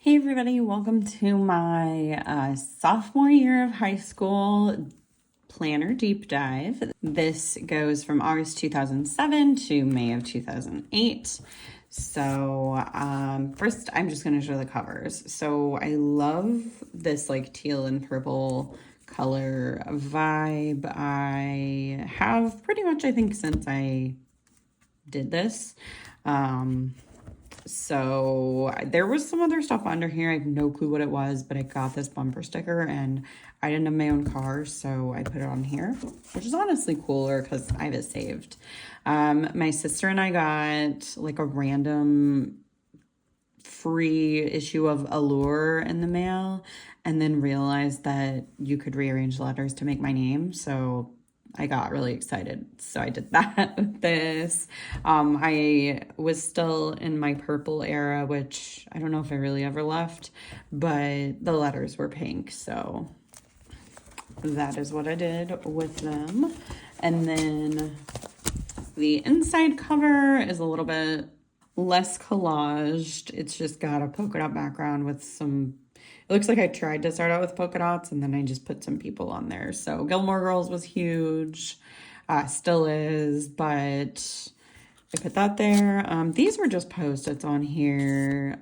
Hey everybody, welcome to my sophomore year of high school planner deep dive. This goes from August 2007 to May of 2008. So first I'm just going to show the covers. So I love this like teal and purple color vibe. I have pretty much, I think, since I did this. So there was some other stuff under here. I have no clue what it was, but I got this bumper sticker and I didn't have my own car, so I put it on here, which is honestly cooler because I have it saved. My sister and I got like a random free issue of Allure in the mail and then realized that you could rearrange letters to make my name. So I got really excited. So I did that with this. I was still in my purple era, which I don't know if I really ever left, but the letters were pink. So that is what I did with them. And then the inside cover is a little bit less collaged. It's just got a polka dot background with some, it looks like I tried to start out with polka dots and then I just put some people on there. So Gilmore Girls was huge, still is, but I put that there. These were just post-its on here.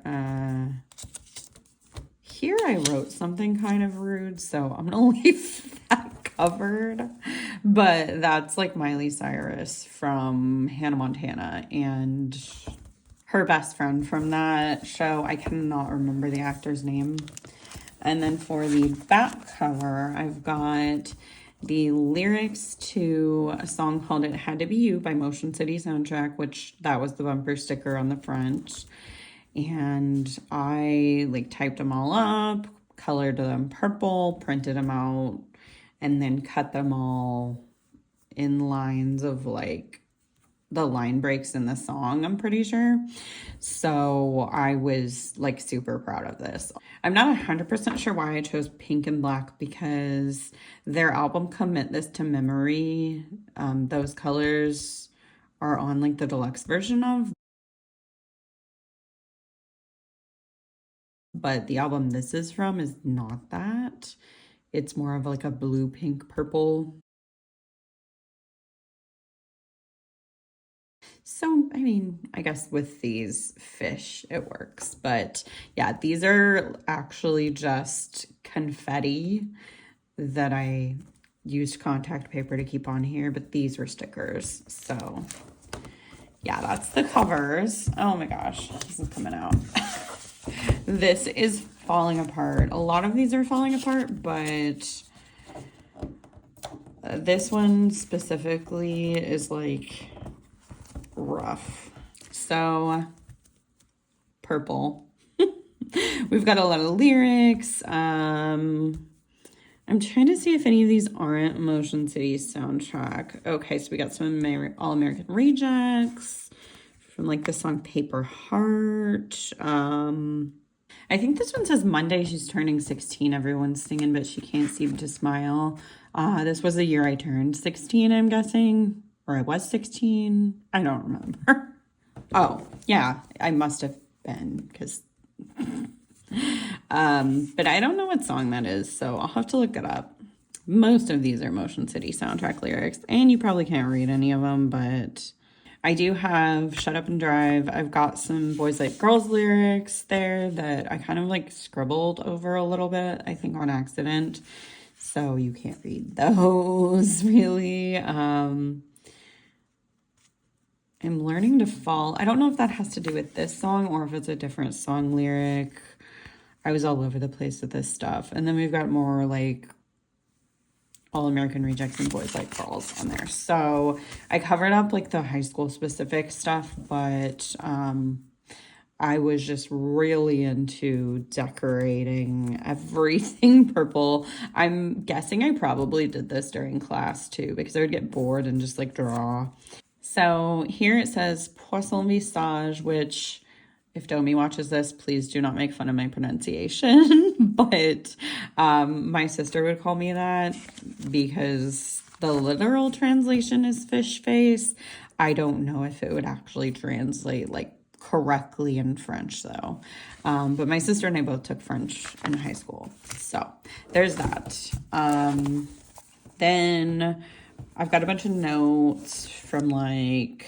Here I wrote something kind of rude, so I'm gonna leave that covered. But that's like Miley Cyrus from Hannah Montana and her best friend from that show. I cannot remember the actor's name. And then for the back cover, I've got the lyrics to a song called It Had to Be You by Motion City Soundtrack, which that was the bumper sticker on the front. And I like typed them all up, colored them purple, printed them out, and then cut them all in lines of like the line breaks in the song, I'm pretty sure. So I was like super proud of this. I'm not 100% sure why I chose pink and black because their album Commit This to Memory, those colors are on like the deluxe version of, but the album this is from is not that. It's more of like a blue, pink, purple. So, I mean, I guess with these fish, it works. But yeah, these are actually just confetti that I used contact paper to keep on here, but these were stickers. So yeah, that's the covers. Oh my gosh, this is coming out. This is falling apart. A lot of these are falling apart, but this one specifically is like rough. So purple. We've got a lot of lyrics. I'm trying to see if any of these aren't Motion City Soundtrack. Okay, so we got some All American Rejects from like the song Paper Heart. I think this one says Monday she's turning 16. Everyone's singing, but she can't seem to smile. This was the year I turned 16, I'm guessing. Or I was 16. I don't remember. Oh, yeah, I must have been because... but I don't know what song that is, so I'll have to look it up. Most of these are Motion City Soundtrack lyrics, and you probably can't read any of them, but I do have Shut Up and Drive. I've got some Boys Like Girls lyrics there that I kind of like scribbled over a little bit, I think on accident, so you can't read those really. I'm learning to fall. I don't know if that has to do with this song or if it's a different song lyric. I was all over the place with this stuff. And then we've got more like All American Rejects and Boys Like Girls on there. So I covered up like the high school specific stuff, but I was just really into decorating everything purple. I'm guessing I probably did this during class too because I would get bored and just like draw. So here it says Poisson Visage, which if Domi watches this, please do not make fun of my pronunciation. But my sister would call me that because the literal translation is fish face. I don't know if it would actually translate like correctly in French though. But my sister and I both took French in high school. So there's that. Then I've got a bunch of notes from like,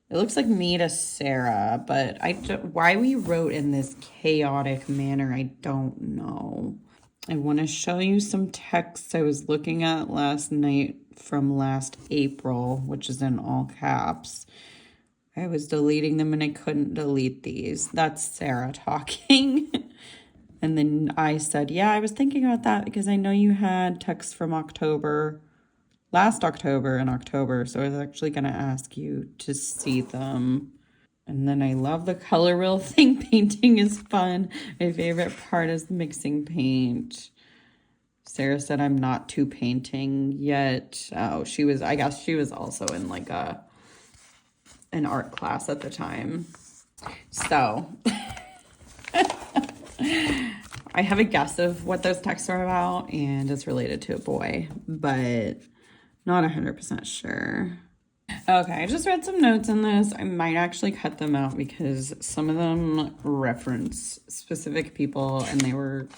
it looks like me to Sarah, but why we wrote in this chaotic manner, I don't know. I want to show you some texts I was looking at last night from last April, which is in all caps. I was deleting them and I couldn't delete these. That's Sarah talking. And then I said, yeah, I was thinking about that because I know you had texts from last October and October. So I was actually going to ask you to see them. And then I love the color wheel thing. Painting is fun. My favorite part is the mixing paint. Sarah said I'm not too painting yet. Oh, I guess she was also in like an art class at the time. So I have a guess of what those texts are about, and it's related to a boy, but not 100% sure. Okay, I just read some notes on this. I might actually cut them out because some of them reference specific people and they were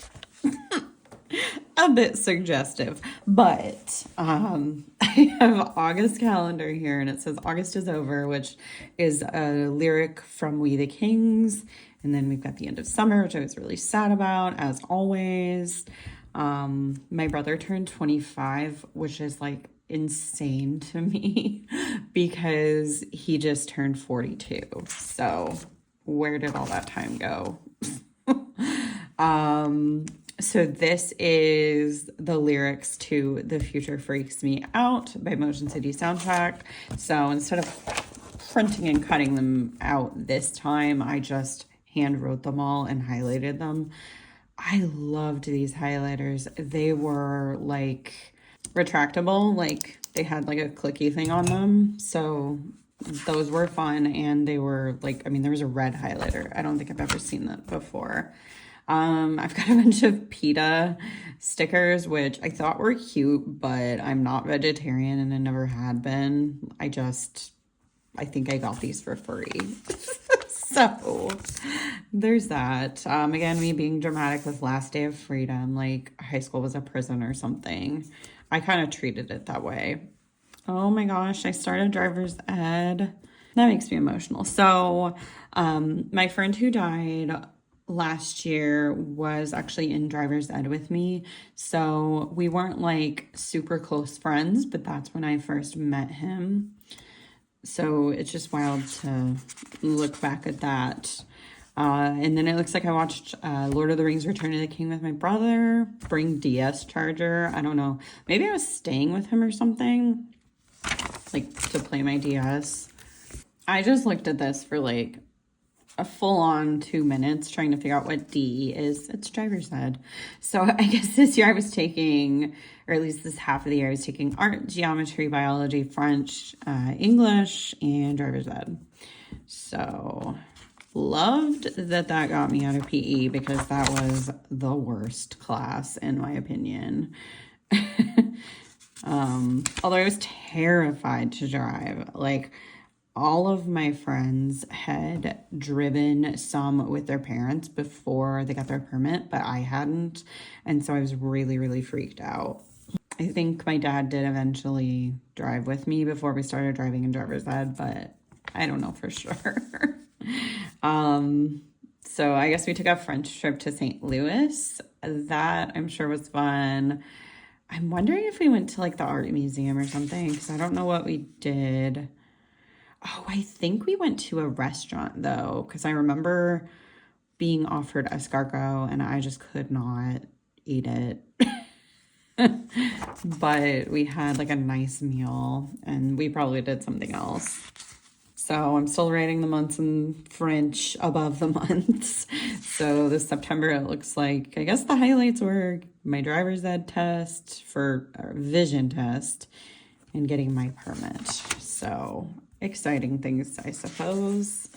a bit suggestive. But I have August calendar here and it says August is over, which is a lyric from We the Kings. And then we've got the end of summer, which I was really sad about, as always. My brother turned 25, which is like insane to me because he just turned 42. So where did all that time go? So this is the lyrics to The Future Freaks Me Out by Motion City Soundtrack. So instead of printing and cutting them out this time, I just hand wrote them all and highlighted them. I loved these highlighters. They were like retractable, like they had like a clicky thing on them. So those were fun. And they were like, I mean, there was a red highlighter. I don't think I've ever seen that before. I've got a bunch of PETA stickers, which I thought were cute, but I'm not vegetarian and I never had been. I think I got these for free. So there's that. Again, me being dramatic with last day of freedom, like high school was a prison or something. I kind of treated it that way. Oh my gosh, I started driver's ed. That makes me emotional. So my friend who died last year was actually in driver's ed with me. So we weren't like super close friends, but that's when I first met him. So it's just wild to look back at that. And then it looks like I watched Lord of the Rings Return of the King with my brother. Bring DS charger. I don't know. Maybe I was staying with him or something, like to play my DS. I just looked at this for like a full-on 2 minutes trying to figure out what DE is. It's driver's ed. So I guess this year I was taking, or at least this half of the year I was taking art, geometry, biology, French, English, and driver's ed. So loved that got me out of PE because that was the worst class in my opinion. Although I was terrified to drive. Like, all of my friends had driven some with their parents before they got their permit, but I hadn't. And so I was really, really freaked out. I think my dad did eventually drive with me before we started driving in driver's ed, but I don't know for sure. So I guess we took a French trip to St. Louis. That I'm sure was fun. I'm wondering if we went to like the art museum or something, because I don't know what we did. Oh, I think we went to a restaurant though, because I remember being offered escargot and I just could not eat it. But we had like a nice meal and we probably did something else. So I'm still writing the months in French above the months. So this September, it looks like, I guess the highlights were my driver's ed test for vision test and getting my permit. So exciting things, I suppose.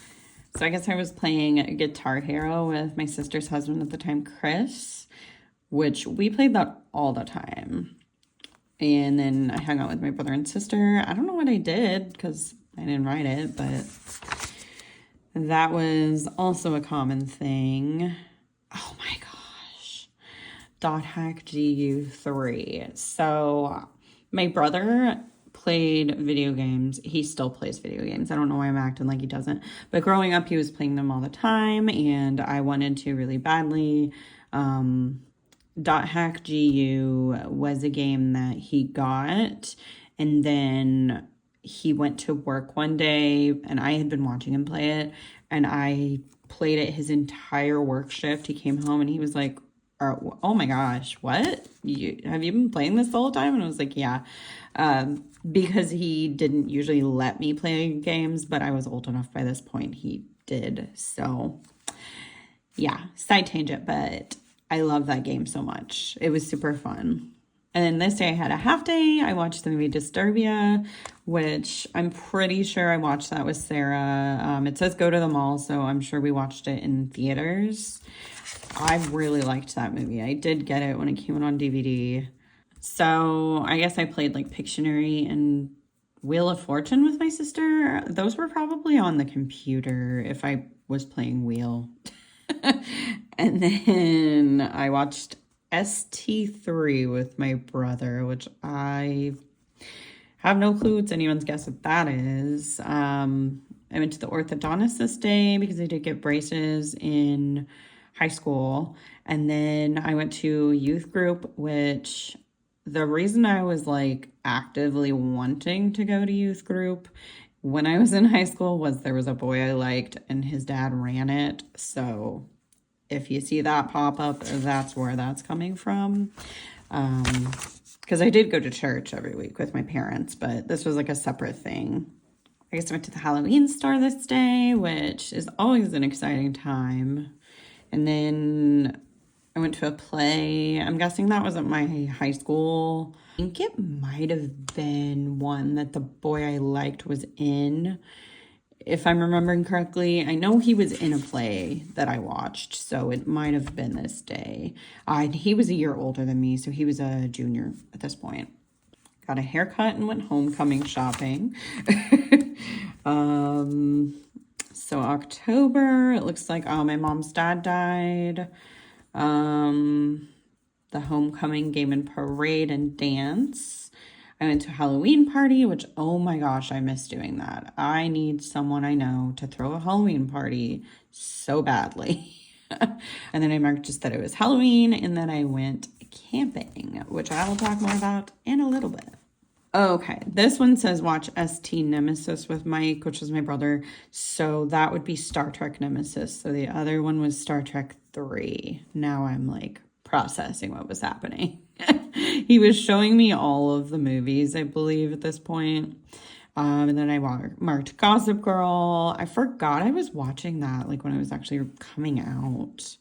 So I guess I was playing Guitar Hero with my sister's husband at the time, Chris, which we played that all the time. And then I hung out with my brother and sister. I don't know what I did because I didn't write it, but That was also a common thing. Oh my gosh. Dot hack GU3. So my brother played video games. He still plays video games. I don't know why I'm acting like he doesn't. But growing up, he was playing them all the time, and I wanted to really badly. Dot hack GU was a game that he got, and then he went to work one day, and I had been watching him play it, and I played it his entire work shift. He came home and he was like, oh my gosh, what? Have you been playing this the whole time? And I was like, yeah. Because he didn't usually let me play games, but I was old enough by this point. He did. So yeah, side tangent, but I love that game so much. It was super fun. And then this day I had a half day. I watched the movie Disturbia, which I'm pretty sure I watched that with Sarah. It says go to the mall, so I'm sure we watched it in theaters. I really liked that movie. I did get it when it came out on DVD. So I guess I played like Pictionary and Wheel of Fortune with my sister. Those were probably on the computer if I was playing Wheel. And then I watched ST3 with my brother, which I have no clue. It's anyone's guess what that is. I went to the orthodontist this day because I did get braces in high school. And then I went to youth group, which the reason I was like actively wanting to go to youth group when I was in high school was there was a boy I liked and his dad ran it. So if you see that pop up, that's where that's coming from. Because I did go to church every week with my parents, but this was like a separate thing. I guess I went to the Halloween store this day, which is always an exciting time. And then I went to a play. I'm guessing that was at my high school. I think it might have been one that the boy I liked was in, if I'm remembering correctly. I know he was in a play that I watched, so it might have been this day. He was a year older than me, so he was a junior at this point. Got a haircut and went homecoming shopping. So October, it looks like, my mom's dad died. The homecoming game and parade and dance. I went to a Halloween party, which, oh my gosh, I miss doing that. I need someone I know to throw a Halloween party so badly. And then I marked just that it was Halloween, and then I went camping, which I will talk more about in a little bit. Okay, this one says watch ST Nemesis with Mike, which was my brother. So that would be Star Trek Nemesis. So the other one was Star Trek 3. Now I'm like processing what was happening. He was showing me all of the movies, I believe, at this point. And then I marked Gossip Girl. I forgot I was watching that like when it was actually coming out.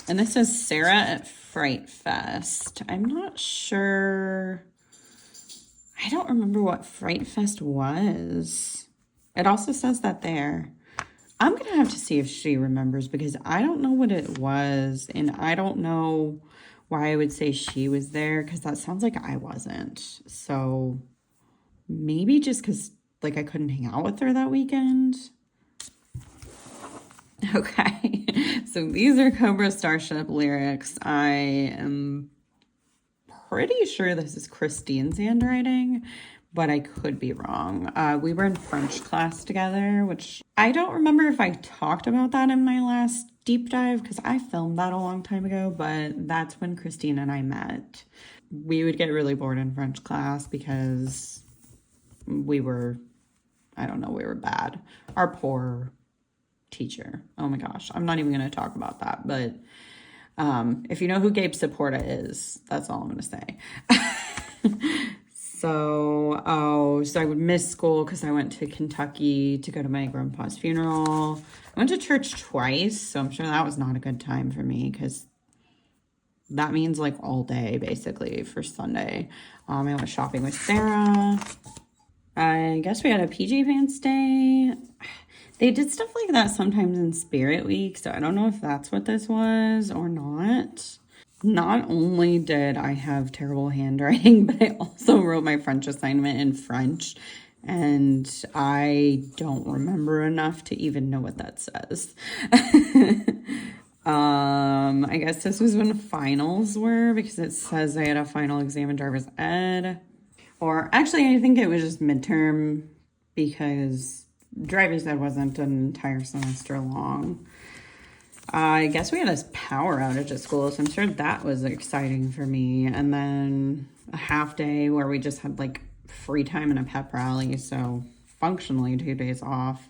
And this says Sarah at Fright Fest. I'm not sure. I don't remember what Fright Fest was. It also says that there. I'm going to have to see if she remembers because I don't know what it was. And I don't know why I would say she was there because that sounds like I wasn't. So maybe just because like I couldn't hang out with her that weekend. Okay. So these are Cobra Starship lyrics. I am pretty sure this is Christine's handwriting, but I could be wrong. We were in French class together, which I don't remember if I talked about that in my last deep dive because I filmed that a long time ago, but that's when Christine and I met. We would get really bored in French class because we were bad. Our poor teacher. Oh my gosh. I'm not even going to talk about that, but if you know who Gabe Supporta is, that's all I'm going to say. So I would miss school because I went to Kentucky to go to my grandpa's funeral. I went to church twice, so I'm sure that was not a good time for me because that means like all day basically for Sunday. I went shopping with Sarah. I guess we had a PJ Pants day. They did stuff like that sometimes in Spirit Week, so I don't know if that's what this was or not. Not only did I have terrible handwriting, but I also wrote my French assignment in French And I don't remember enough to even know what that says. I guess this was when finals were, because it says I had a final exam in driver's ed. Or actually, I think it was just midterm, because driver's ed wasn't an entire semester long. I guess we had a power outage at school, so I'm sure that was exciting for me. And then a half day where we just had like free time and a pep rally, so functionally 2 days off.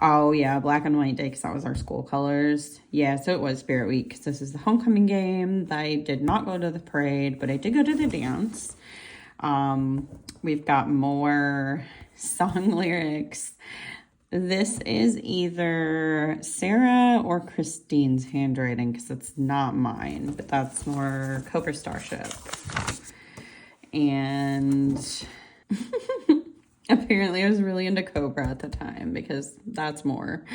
Oh yeah, black and white day, because that was our school colors. Yeah, so it was Spirit Week, because this is the homecoming game. I did not go to the parade, but I did go to the dance. We've got more song lyrics. This is either Sarah or Christine's handwriting, because it's not mine, but that's more Cobra Starship. And apparently I was really into Cobra at the time, because that's more.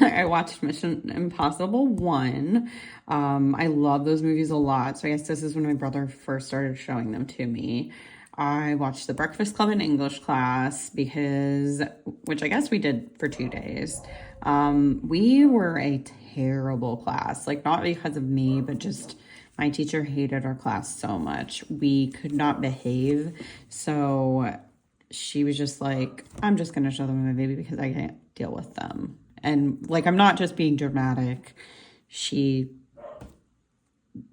I watched Mission Impossible 1. I love those movies a lot, so I guess this is when my brother first started showing them to me. I watched The Breakfast Club in English class, which I guess we did for 2 days. We were a terrible class, like not because of me, but just my teacher hated our class so much. We could not behave. So she was just like, I'm just going to show them a movie because I can't deal with them. And like, I'm not just being dramatic. She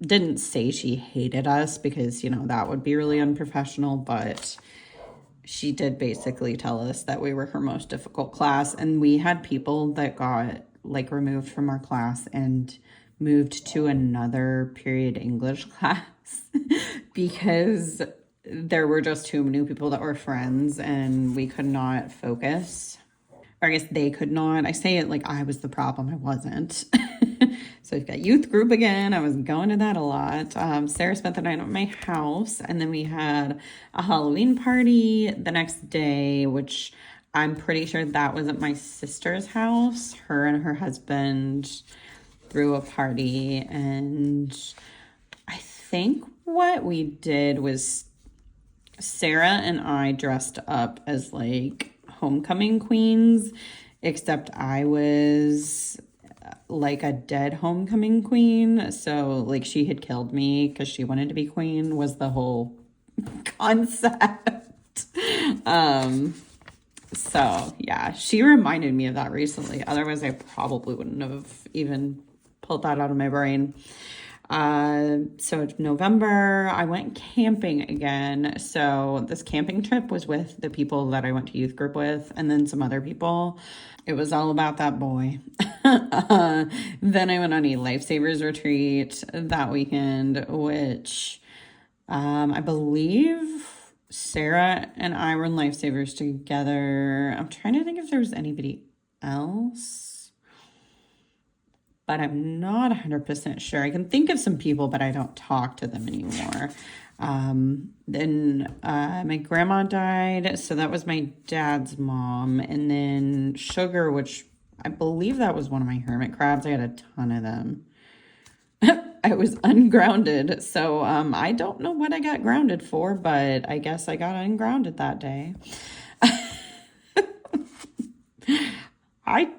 didn't say she hated us, because, that would be really unprofessional, but she did basically tell us that we were her most difficult class. And we had people that got like removed from our class and moved to another period English class because there were just too many people that were friends and we could not focus. Or I guess they could not. I say it like I was the problem. I wasn't. So we've got youth group again. I was going to that a lot. Sarah spent the night at my house, and then we had a Halloween party the next day, which I'm pretty sure that was at my sister's house. Her and her husband threw a party, and I think what we did was Sarah and I dressed up as like homecoming queens, except I was like a dead homecoming queen. So like she had killed me because she wanted to be queen, was the whole concept. So yeah, she reminded me of that recently. Otherwise I probably wouldn't have even pulled that out of my brain. So November, I went camping again. So this camping trip was with the people that I went to youth group with, and then some other people. It was all about that boy. Then I went on a Lifesavers retreat that weekend, which, I believe Sarah and I were in Lifesavers together. I'm trying to think if there was anybody else, but I'm not 100% sure. I can think of some people, but I don't talk to them anymore. Then my grandma died, so that was my dad's mom. And then Sugar, which I believe that was one of my hermit crabs. I had a ton of them. I was ungrounded, so I don't know what I got grounded for, but I guess I got ungrounded that day. I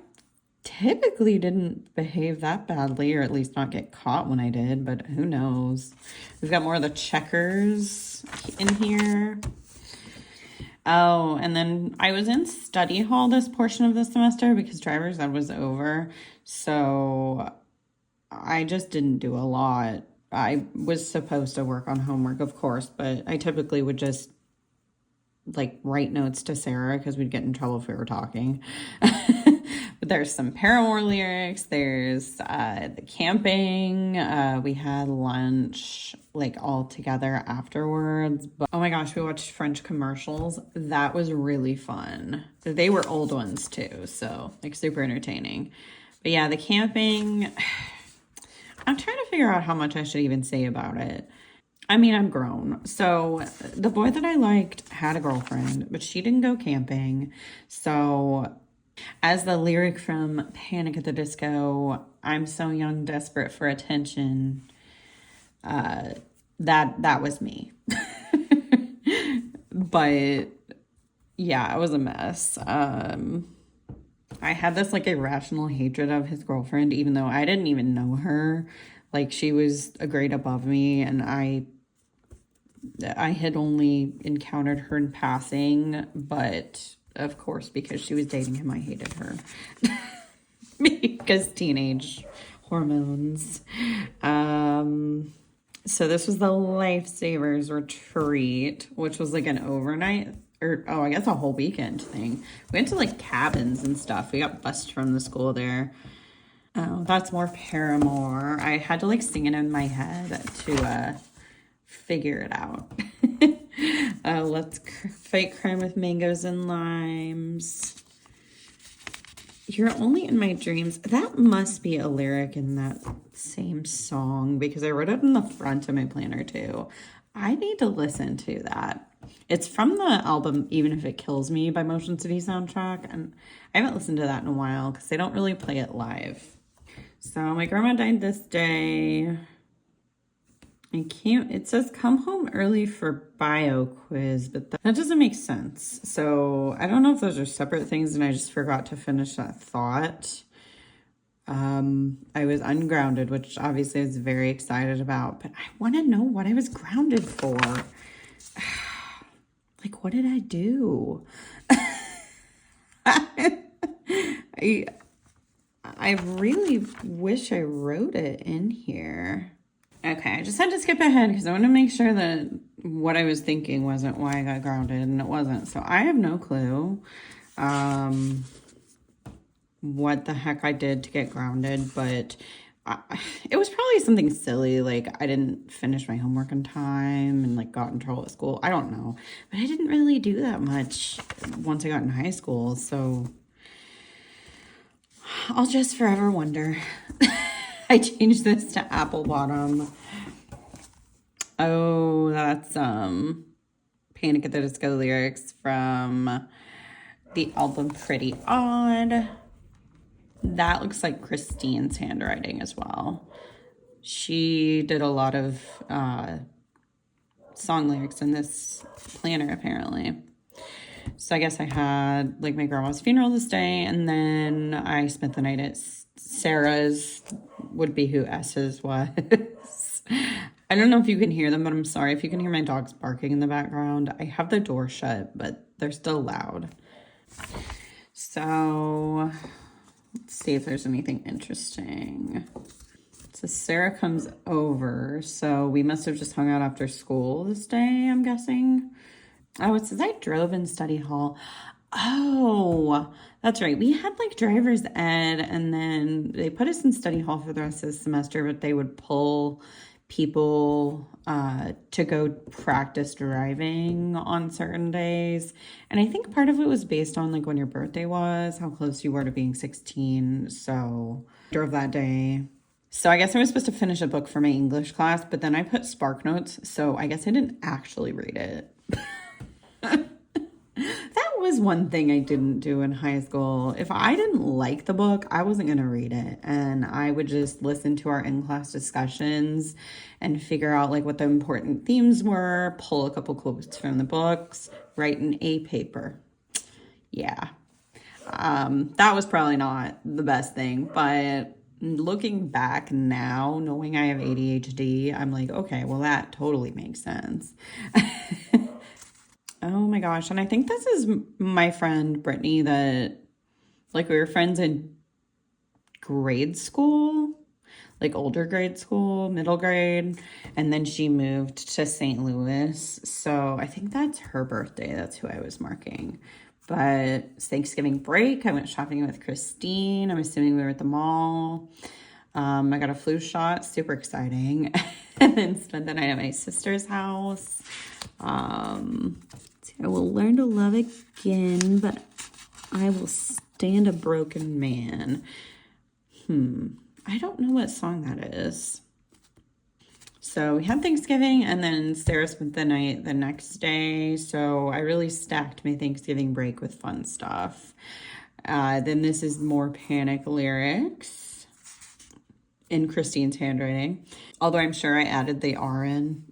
typically didn't behave that badly, or at least not get caught when I did, but who knows. We've got more of the checkers in here. Oh, and then I was in study hall this portion of the semester because driver's ed was over, so I just didn't do a lot. I was supposed to work on homework, of course, but I typically would just like write notes to Sarah because we'd get in trouble if we were talking. But there's some Paramore lyrics. There's the camping. We had lunch like all together afterwards. But oh my gosh, we watched French commercials. That was really fun. They were old ones too, so like super entertaining. But yeah, the camping, I'm trying to figure out how much I should even say about it. I mean, I'm grown. So the boy that I liked had a girlfriend, but she didn't go camping. So as the lyric from Panic at the Disco, I'm so young, desperate for attention, that was me. But Yeah, it was a mess. I had this like irrational hatred of his girlfriend, even though I didn't even know her. Like she was a grade above me, and I had only encountered her in passing, but of course, because she was dating him, I hated her. Because teenage hormones. So this was the Lifesavers retreat, which was like an overnight, or oh, I guess a whole weekend thing. We went to like cabins and stuff. We got bused from the school there. Oh, that's more Paramore. I had to like sing it in my head to figure it out. Let's fight crime with mangoes and limes. You're only in my dreams. That must be a lyric in that same song because I wrote it in the front of my planner too. I need to listen to that. It's from the album Even If It Kills Me by Motion City Soundtrack, and I haven't listened to that in a while because they don't really play it live. So my grandma died this day. It says come home early for bio quiz, but that doesn't make sense. So I don't know if those are separate things and I just forgot to finish that thought. I was ungrounded, which obviously I was very excited about, but I want to know what I was grounded for. Like, what did I do? I really wish I wrote it in here. Okay, I just had to skip ahead because I want to make sure that what I was thinking wasn't why I got grounded, and it wasn't. So I have no clue what the heck I did to get grounded, but it was probably something silly, like I didn't finish my homework in time and like got in trouble at school. I don't know, but I didn't really do that much once I got in high school, so I'll just forever wonder. I changed this to apple bottom. Oh, that's Panic at the Disco lyrics from the album Pretty Odd. That looks like Christine's handwriting as well. She did a lot of song lyrics in this planner, apparently. So I guess I had like my grandma's funeral this day, and then I spent the night at Sarah's, would be who S's was. I don't know if you can hear them, but I'm sorry if you can hear my dogs barking in the background. I have the door shut, but they're still loud. So let's see if there's anything interesting. So Sarah comes over, so we must have just hung out after school this day, I'm guessing. Oh, it says I drove in study hall. Oh, that's right. We had like driver's ed, and then they put us in study hall for the rest of the semester, but they would pull people to go practice driving on certain days. And I think part of it was based on like when your birthday was, how close you were to being 16. So I drove that day. So I guess I was supposed to finish a book for my English class, but then I put Spark Notes, so I guess I didn't actually read it. That was one thing I didn't do in high school. If I didn't like the book, I wasn't going to read it. And I would just listen to our in-class discussions and figure out like what the important themes were, pull a couple quotes from the books, write an A paper. Yeah. That was probably not the best thing, but looking back now, knowing I have ADHD, I'm like, okay, well, that totally makes sense. Oh my gosh. And I think this is my friend Brittany that, like, we were friends in grade school, like older grade school, middle grade. And then she moved to St. Louis. So I think that's her birthday. That's who I was marking. But it's Thanksgiving break. I went shopping with Christine. I'm assuming we were at the mall. I got a flu shot. Super exciting. And then spent the night at my sister's house. I will learn to love again, but I will stand a broken man. I don't know what song that is. So we had Thanksgiving, and then Sarah spent the night the next day. So I really stacked my Thanksgiving break with fun stuff. Then this is more Panic lyrics in Christine's handwriting. Although I'm sure I added the R in.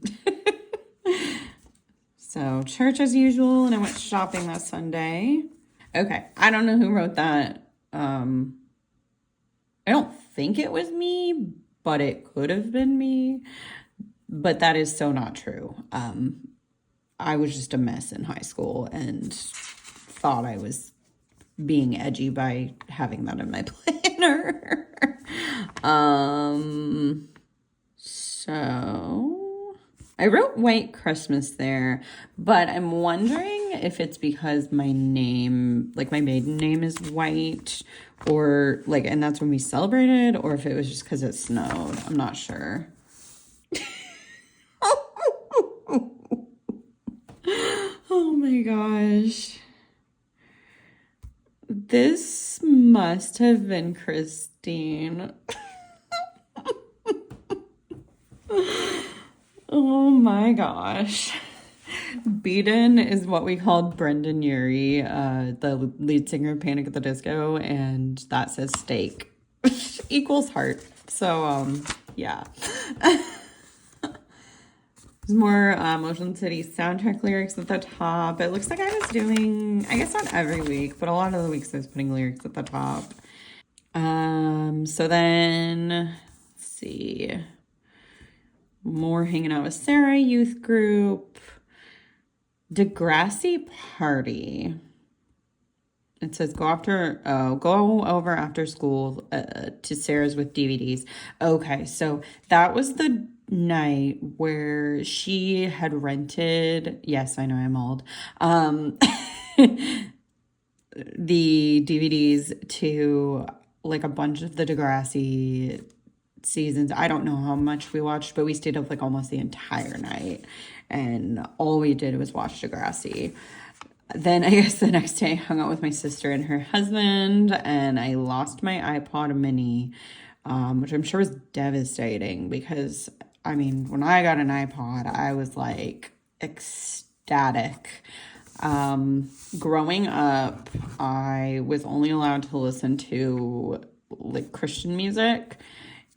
So So church as usual, and I went shopping that Sunday. Okay, I don't know who wrote that. I don't think it was me, but it could have been me. But that is so not true. I was just a mess in high school and thought I was being edgy by having that in my planner. So I wrote White Christmas there, but I'm wondering if it's because my name, like my maiden name is White, or like, and that's when we celebrated, or if it was just because it snowed. I'm not sure. Oh my gosh. This must have been Christine. Oh my gosh. Beaton is what we called Brendan Urie, the lead singer of Panic at the Disco, and that says steak equals heart. So, yeah. There's more Motion City soundtrack lyrics at the top. It looks like I was doing, I guess not every week, but a lot of the weeks I was putting lyrics at the top. So then, let's see. More hanging out with Sarah, youth group. Degrassi party. It says go over after school to Sarah's with DVDs. Okay, so that was the night where she had rented, yes, I know I'm old, the DVDs to like a bunch of the Degrassi seasons. I don't know how much we watched, but we stayed up like almost the entire night, and all we did was watch Degrassi. Then I guess the next day I hung out with my sister and her husband, and I lost my iPod mini, which I'm sure was devastating because, I mean, when I got an iPod, I was like ecstatic. Growing up, I was only allowed to listen to like Christian music.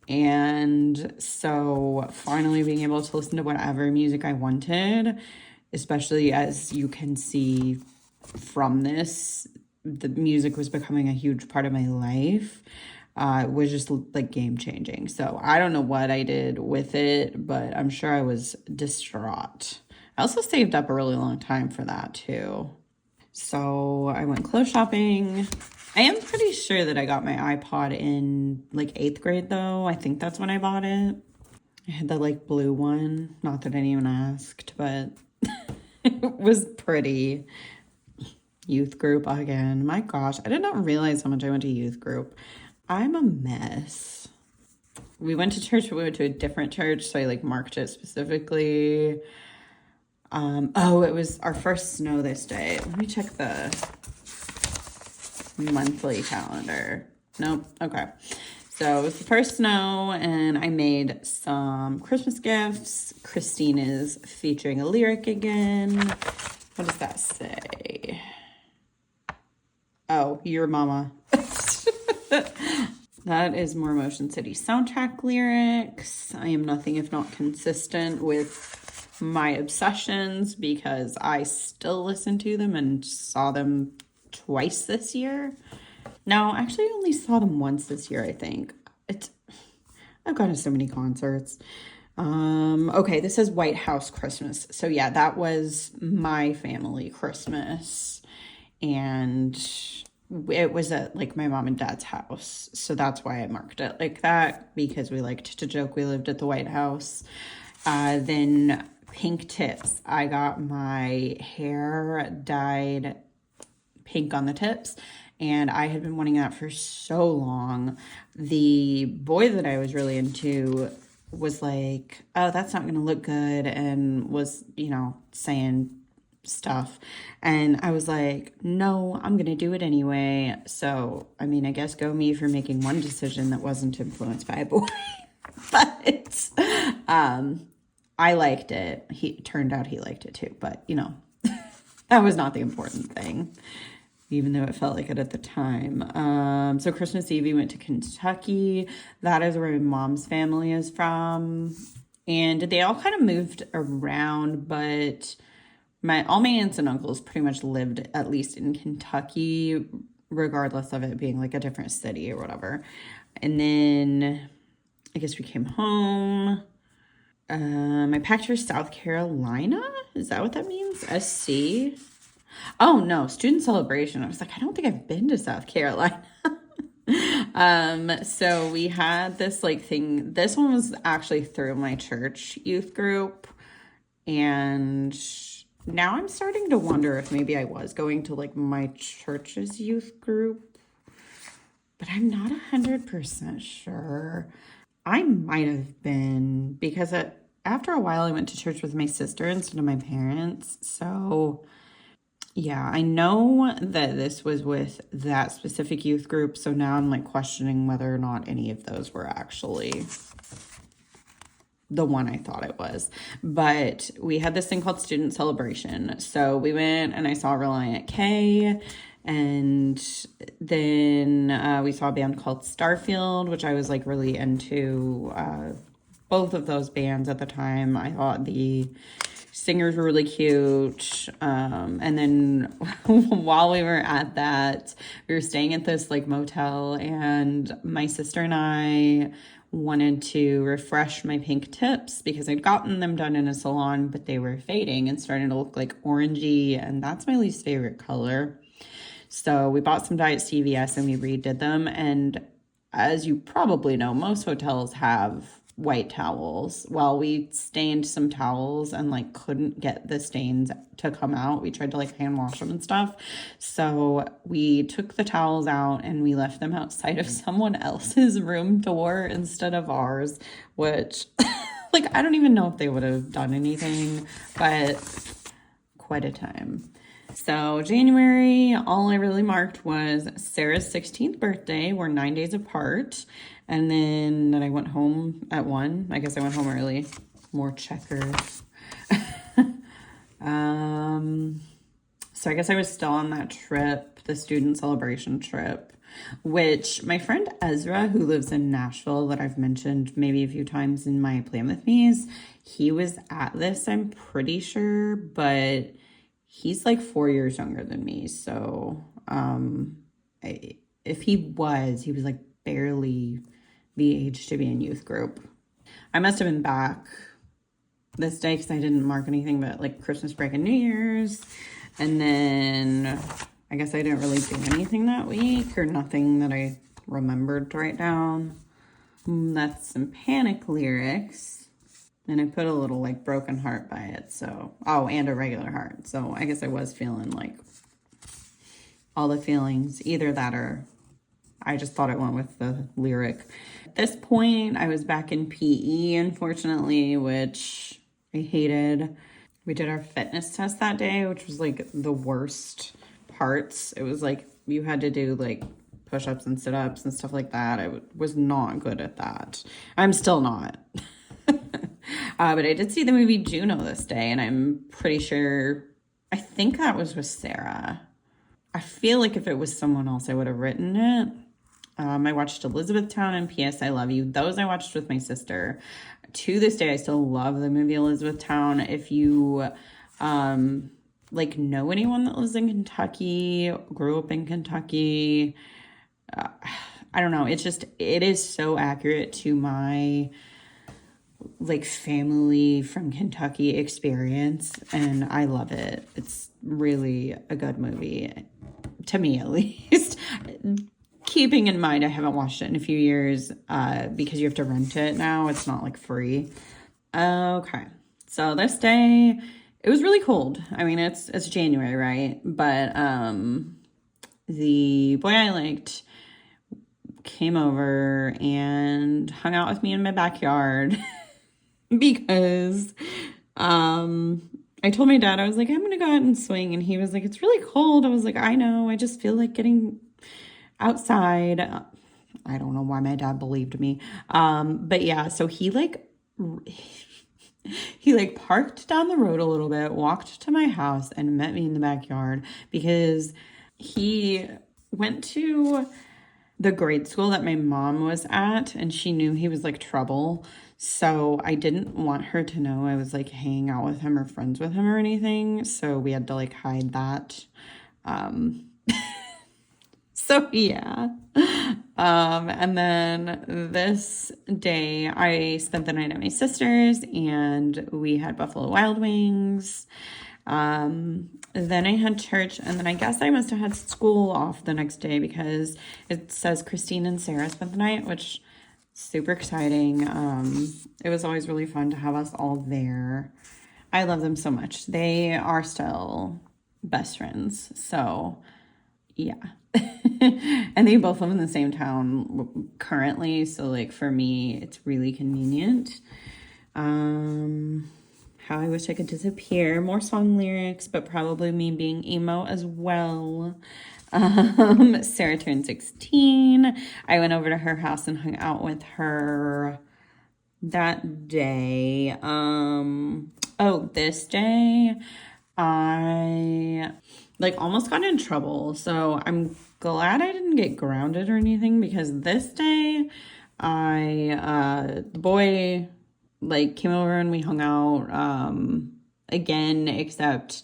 And so finally being able to listen to whatever music I wanted, especially as you can see from this, the music was becoming a huge part of my life. It was just like game changing. So I don't know what I did with it, but I'm sure I was distraught. I also saved up a really long time for that too. So I went clothes shopping. I am pretty sure that I got my iPod in like 8th grade though. I think that's when I bought it. I had the like blue one. Not that anyone asked, but it was pretty. Youth group again. My gosh, I did not realize how much I went to youth group. I'm a mess. We went to church, but we went to a different church, so I like marked it specifically. Oh, it was our first snow this day. Let me check the monthly calendar. Nope. Okay. So it was the first snow, and I made some Christmas gifts. Christine is featuring a lyric again. What does that say? Oh, your mama. That is more Motion City soundtrack lyrics. I am nothing if not consistent with my obsessions because I still listen to them and saw them twice this year. No, actually I only saw them once this year, I think. I've gone to so many concerts. Okay, this is White House Christmas. So yeah, that was my family Christmas. And it was at like my mom and dad's house. So that's why I marked it like that, because we liked to joke we lived at the White House. Then pink tips. I got my hair dyed pink on the tips, and I had been wanting that for so long. The boy that I was really into was like, oh, that's not gonna look good, and was, you know, saying stuff, and I was like, no, I'm gonna do it anyway. So I mean, I guess go me for making one decision that wasn't influenced by a boy. But I liked it. He turned out he liked it too, but you know, that was not the important thing, even though it felt like it at the time. So Christmas Eve, we went to Kentucky. That is where my mom's family is from. And they all kind of moved around, but all my aunts and uncles pretty much lived at least in Kentucky, regardless of it being like a different city or whatever. And then I guess we came home. I packed for South Carolina. Is that what that means? SC? Oh no, student celebration. I was like, I don't think I've been to South Carolina. So we had this like thing. This one was actually through my church youth group. And now I'm starting to wonder if maybe I was going to like my church's youth group, but I'm not 100% sure. I might have been because after a while I went to church with my sister instead of my parents. So yeah, I know that this was with that specific youth group. So now I'm like questioning whether or not any of those were actually the one I thought it was. But we had this thing called student celebration. So we went and I saw Reliant K, and then we saw a band called Starfield, which I was like really into. Both of those bands at the time. I thought the singers were really cute. And then while we were at that, we were staying at this like motel, and my sister and I wanted to refresh my pink tips because I'd gotten them done in a salon, but they were fading and starting to look like orangey, and that's my least favorite color. So we bought some Diet CVS and we redid them. And as you probably know, most hotels have white towels. Well, we stained some towels and like couldn't get the stains to come out. We tried to like hand wash them and stuff. So we took the towels out and we left them outside of someone else's room door instead of ours, which like I don't even know if they would have done anything, but quite a time. So January, all I really marked was Sarah's 16th birthday. We're 9 days apart. And then I went home at 1. I guess I went home early. More checkers. So I guess I was still on that trip, the student celebration trip, which my friend Ezra, who lives in Nashville, that I've mentioned maybe a few times in my Plan With Me's, he was at this, I'm pretty sure, but he's like 4 years younger than me. So if he was like barely the age to be in youth group. I must have been back this day because I didn't mark anything but like Christmas break and New Year's. And then I guess I didn't really do anything that week, or nothing that I remembered to write down. That's some Panic lyrics. And I put a little like broken heart by it. So, oh, and a regular heart. So I guess I was feeling like all the feelings, either that or I just thought it went with the lyric. At this point, I was back in PE, unfortunately, which I hated. We did our fitness test that day, which was like the worst parts. It was like you had to do like push-ups and sit-ups and stuff like that. I was not good at that. I'm still not. But I did see the movie Juno this day, and I'm pretty sure, I think that was with Sarah. I feel like if it was someone else, I would have written it. I watched Elizabethtown and P.S. I Love You. Those I watched with my sister. To this day, I still love the movie Elizabethtown. If you like know anyone that lives in Kentucky, grew up in Kentucky, I don't know. It is so accurate to my like family from Kentucky experience, and I love it. It's really a good movie, to me at least. Keeping in mind I haven't watched it in a few years because you have to rent it now. It's not like free. Okay, so this day it was really cold. I mean, it's January, right? But the boy I liked came over and hung out with me in my backyard because I told my dad, I was like, I'm gonna go out and swing, and he was like, it's really cold. I was like, I know, I just feel like getting outside. I don't know why my dad believed me. But yeah, so he parked down the road a little bit, walked to my house, and met me in the backyard because he went to the grade school that my mom was at, and she knew he was like trouble. So I didn't want her to know I was like hanging out with him or friends with him or anything. So we had to like hide that. So yeah. And then this day I spent the night at my sister's and we had Buffalo Wild Wings. Then I had church, and then I guess I must have had school off the next day because it says Christine and Sarah spent the night, which super exciting. It was always really fun to have us all there. I love them so much. They are still best friends. So yeah. And they both live in the same town currently. So like for me, it's really convenient. How I wish I could disappear. More song lyrics, but probably me being emo as well. Sarah turned 16. I went over to her house and hung out with her that day. This day I like almost got in trouble. So I'm glad I didn't get grounded or anything because this day the boy like came over and we hung out again, except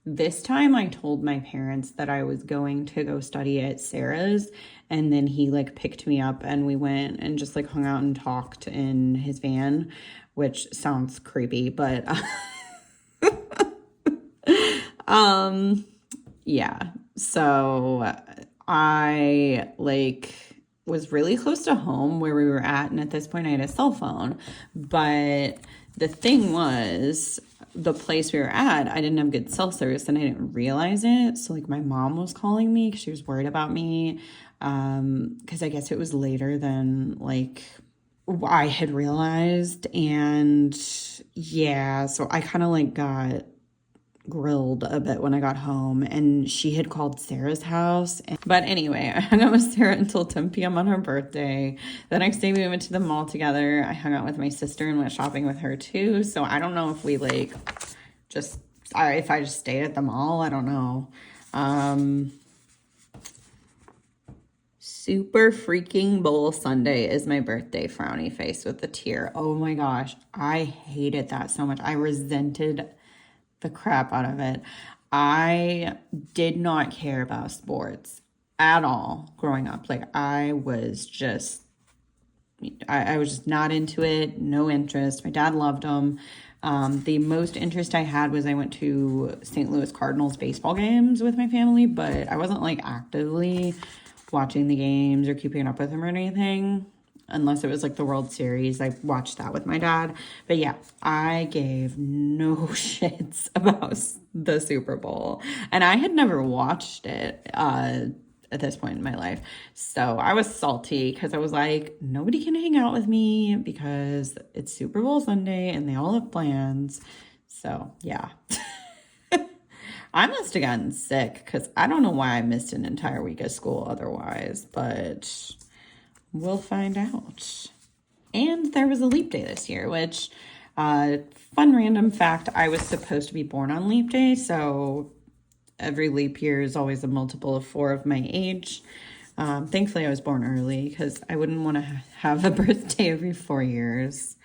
this time I told my parents that I was going to go study at Sarah's, and then he like picked me up and we went and just like hung out and talked in his van, which sounds creepy, but yeah. So I like was really close to home where we were at, and at this point I had a cell phone, but the thing was the place we were at, I didn't have good cell service and I didn't realize it. So like my mom was calling me because she was worried about me, because I guess it was later than like I had realized. And yeah, so I kind of like got grilled a bit when I got home, and she had called Sarah's house. But anyway, I hung out with Sarah until 10 p.m. on her birthday. The next day we went to the mall together. I hung out with my sister and went shopping with her too. So I don't know if we like if I just stayed at the mall. I don't know. Super freaking Bowl Sunday is my birthday frowny face with the tear. Oh my gosh, I hated that so much. I resented the crap out of it. I did not care about sports at all growing up. Like I was just not into it, no interest. My dad loved them. The most interest I had was I went to St. Louis Cardinals baseball games with my family, but I wasn't like actively watching the games or keeping up with them or anything. Unless it was like the World Series. I watched that with my dad. But yeah, I gave no shits about the Super Bowl. And I had never watched it at this point in my life. So I was salty because I was like, nobody can hang out with me because it's Super Bowl Sunday and they all have plans. So yeah. I must have gotten sick because I don't know why I missed an entire week of school otherwise. But we'll find out. And there was a leap day this year, which, fun random fact, I was supposed to be born on leap day, so every leap year is always a multiple of 4 of my age. Thankfully, I was born early because I wouldn't want to have a birthday every 4 years.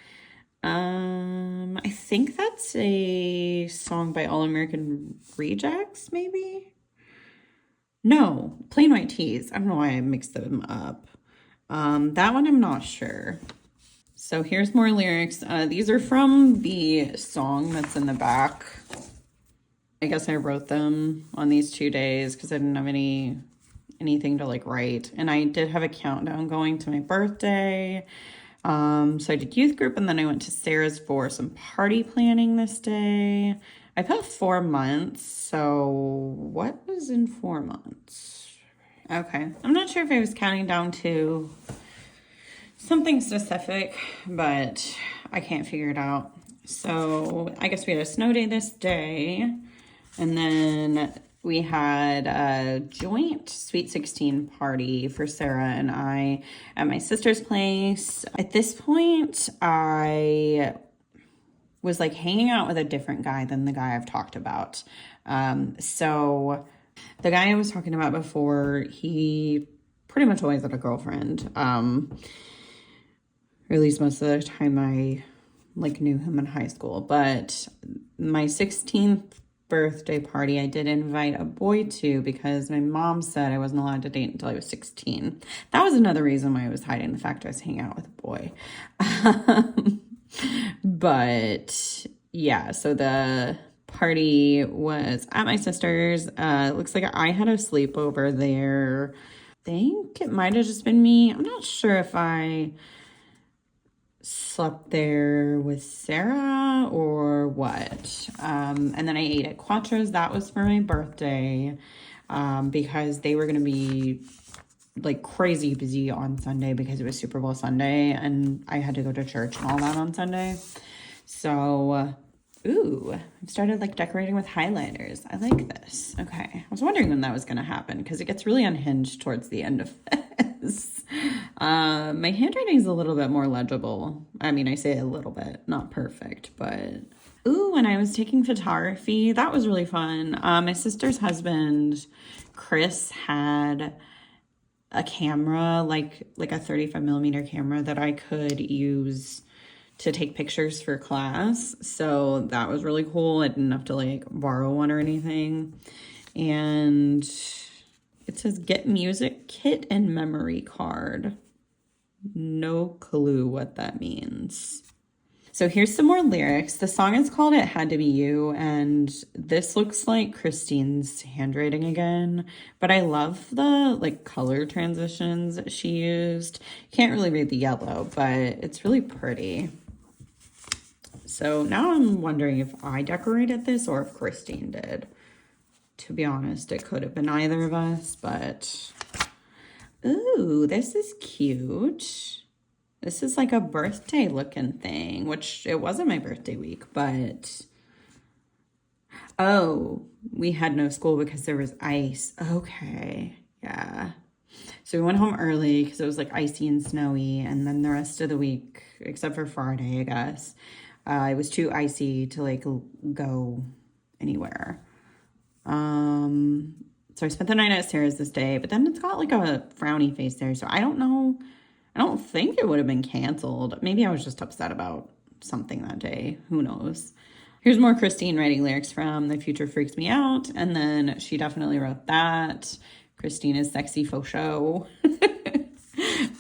I think that's a song by All American Rejects, maybe? No, Plain White Tees. I don't know why I mixed them up. That one I'm not sure. So here's more lyrics. These are from the song that's in the back. I guess I wrote them on these 2 days because I didn't have anything to like write. And I did have a countdown going to my birthday. So I did youth group, and then I went to Sarah's for some party planning this day. I put 4 months. So what was in 4 months? Okay. I'm not sure if I was counting down to something specific, but I can't figure it out. So I guess we had a snow day this day. And then we had a joint Sweet 16 party for Sarah and I at my sister's place. At this point, I was like hanging out with a different guy than the guy I've talked about. So the guy I was talking about before, he pretty much always had a girlfriend. Or at least most of the time I like knew him in high school. But my 16th birthday party, I did invite a boy to because my mom said I wasn't allowed to date until I was 16. That was another reason why I was hiding the fact I was hanging out with a boy. But yeah, so the party was at my sister's. It looks like I had a sleepover there. I think it might have just been me. I'm not sure if I slept there with Sarah or what. And then I ate at Quattro's. That was for my birthday because they were going to be like crazy busy on Sunday because it was Super Bowl Sunday and I had to go to church and all that on Sunday. So, ooh, I've started like decorating with highlighters. I like this. Okay. I was wondering when that was going to happen because it gets really unhinged towards the end of this. My handwriting is a little bit more legible. I mean, I say a little bit, not perfect, but ooh, when I was taking photography, that was really fun. My sister's husband, Chris, had a camera, like a 35 millimeter camera that I could use to take pictures for class. So that was really cool. I didn't have to like borrow one or anything. And it says get music kit and memory card. No clue what that means. So here's some more lyrics. The song is called It Had to Be You, and this looks like Christine's handwriting again, but I love the like color transitions that she used. Can't really read the yellow, but it's really pretty. So now I'm wondering if I decorated this or if Christine did. To be honest, it could have been either of us, but ooh, this is cute. This is like a birthday looking thing, which it wasn't my birthday week, but oh, we had no school because there was ice. Okay, yeah. So we went home early because it was like icy and snowy, and then the rest of the week, except for Friday, I guess, it was too icy to like go anywhere. So I spent the night at Sarah's this day, but then it's got like a frowny face there, so I don't know. I don't think it would have been canceled. Maybe I was just upset about something that day. Who knows? Here's more Christine writing lyrics from The Future Freaks Me Out. And then she definitely wrote that. Christine is sexy faux show.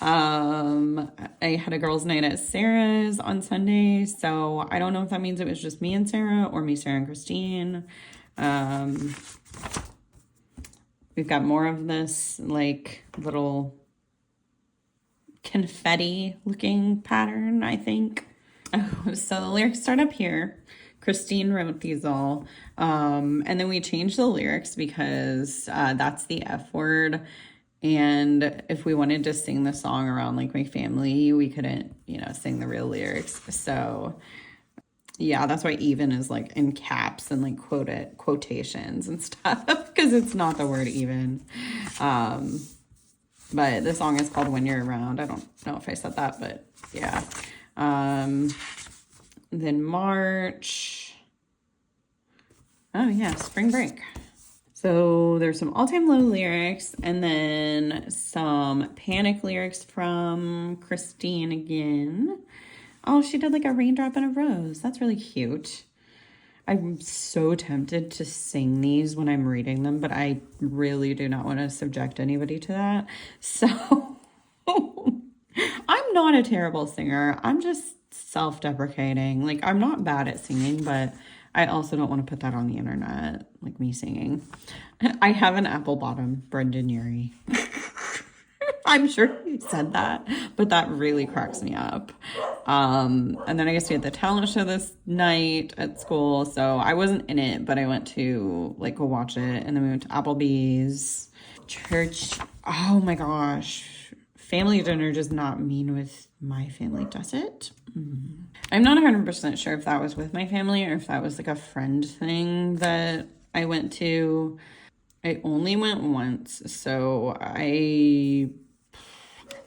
I had a girls' night at Sarah's on Sunday. So I don't know if that means it was just me and Sarah or me, Sarah, and Christine. We've got more of this like little confetti looking pattern, I think. Oh, so the lyrics start up here. Christine wrote these all. And then we changed the lyrics because that's the F word. And if we wanted to sing the song around like my family, we couldn't, sing the real lyrics. So yeah, that's why even is like in caps and like quotations and stuff because it's not the word even. But the song is called When You're Around. I don't know if I said that, but yeah. Then March. Oh, yeah, spring break. So there's some all-time low lyrics and then some panic lyrics from Christine again. Oh, she did like a raindrop and a rose. That's really cute. I'm so tempted to sing these when I'm reading them, but I really do not want to subject anybody to that. So I'm not a terrible singer. I'm just self-deprecating. Like, I'm not bad at singing, but I also don't want to put that on the internet, like me singing. I have an apple bottom, Brendan Urie. I'm sure he said that, but that really cracks me up. And then I guess we had the talent show this night at school. So I wasn't in it, but I went to like go watch it. And then we went to Applebee's. Church. Oh my gosh. Family dinner does not mean with my family, does it? I'm not 100% sure if that was with my family or if that was like a friend thing that I went to. I only went once. So I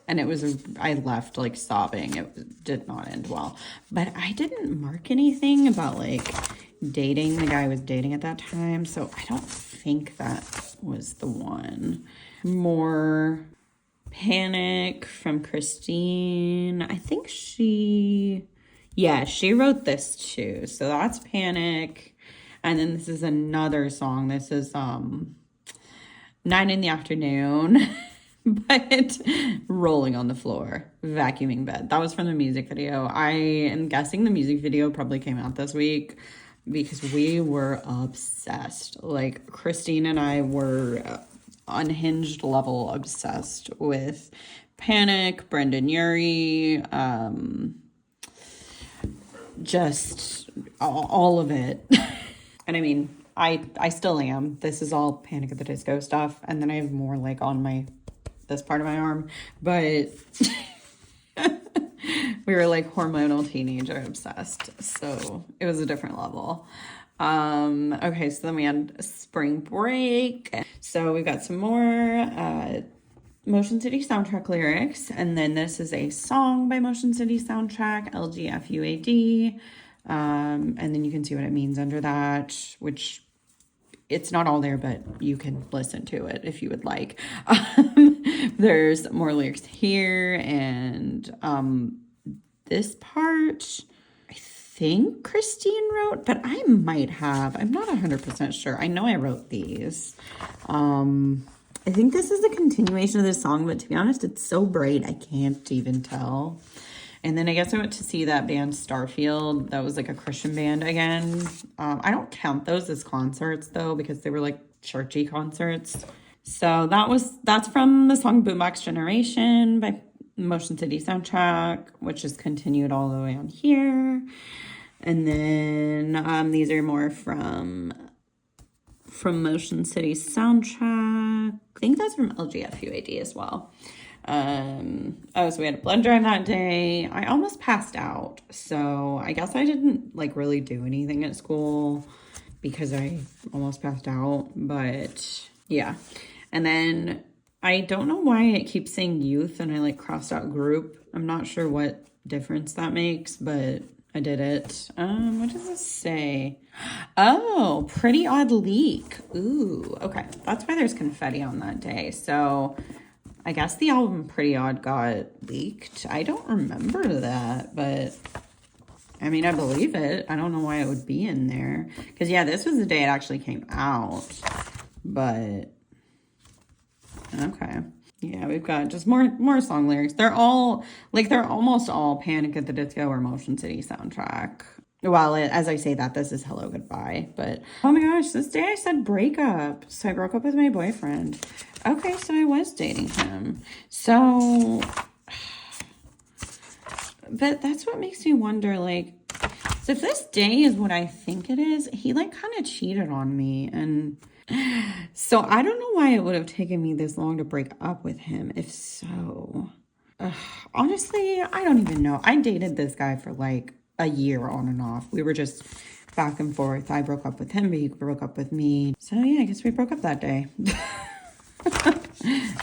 left like sobbing. It did not end well. But I didn't mark anything about like dating the guy I was dating at that time. So I don't think that was the one. More Panic from Christine. I think she wrote this too. So that's Panic. And then this is another song. This is 9 in the afternoon. But rolling on the floor, vacuuming bed. That was from the music video. I am guessing the music video probably came out this week because we were obsessed. Like, Christine and I were unhinged level obsessed with Panic, Brendan Urie, just all of it. And I mean, I still am. This is all Panic at the Disco stuff. And then I have more like on this part of my arm. But we were like hormonal teenager obsessed. So it was a different level. Okay, so then we had spring break. So we've got some more Motion City Soundtrack lyrics. And then this is a song by Motion City Soundtrack, LGFUAD. And then you can see what it means under that, which it's not all there, but you can listen to it if you would like. There's more lyrics here, and this part I think Christine wrote, but I might have. I'm not 100% sure. I know I wrote these. I think this is a continuation of this song, but to be honest, it's so bright I can't even tell. And then I guess I went to see that band Starfield. That was like a Christian band again. I don't count those as concerts though, because they were like churchy concerts. So that's from the song Boombox Generation by Motion City Soundtrack, which is continued all the way on here. And then these are more from Motion City Soundtrack. I think that's from LGFUAD as well. So we had a blood drive that day. I almost passed out, so I guess I didn't like really do anything at school because I almost passed out, but yeah. And then I don't know why it keeps saying youth and I like crossed out group. I'm not sure what difference that makes, but I did it. What does this say? Oh, Pretty Odd Leak. Ooh, okay. That's why there's confetti on that day. So I guess the album Pretty Odd got leaked. I don't remember that, but I mean, I believe it. I don't know why it would be in there. Because, yeah, this was the day it actually came out. But, okay. Yeah, we've got just more song lyrics. They're almost all Panic at the Disco or Motion City Soundtrack. Well, as I say that, this is Hello Goodbye. But, oh my gosh, this day I said breakup. So I broke up with my boyfriend. Okay, so I was dating him. So, but that's what makes me wonder, like, so if this day is what I think it is, he, like, kind of cheated on me. And so I don't know why it would have taken me this long to break up with him, if so. Honestly, I don't even know. I dated this guy for, like, a year on and off. We were just back and forth. I broke up with him, but he broke up with me. So, yeah, I guess we broke up that day.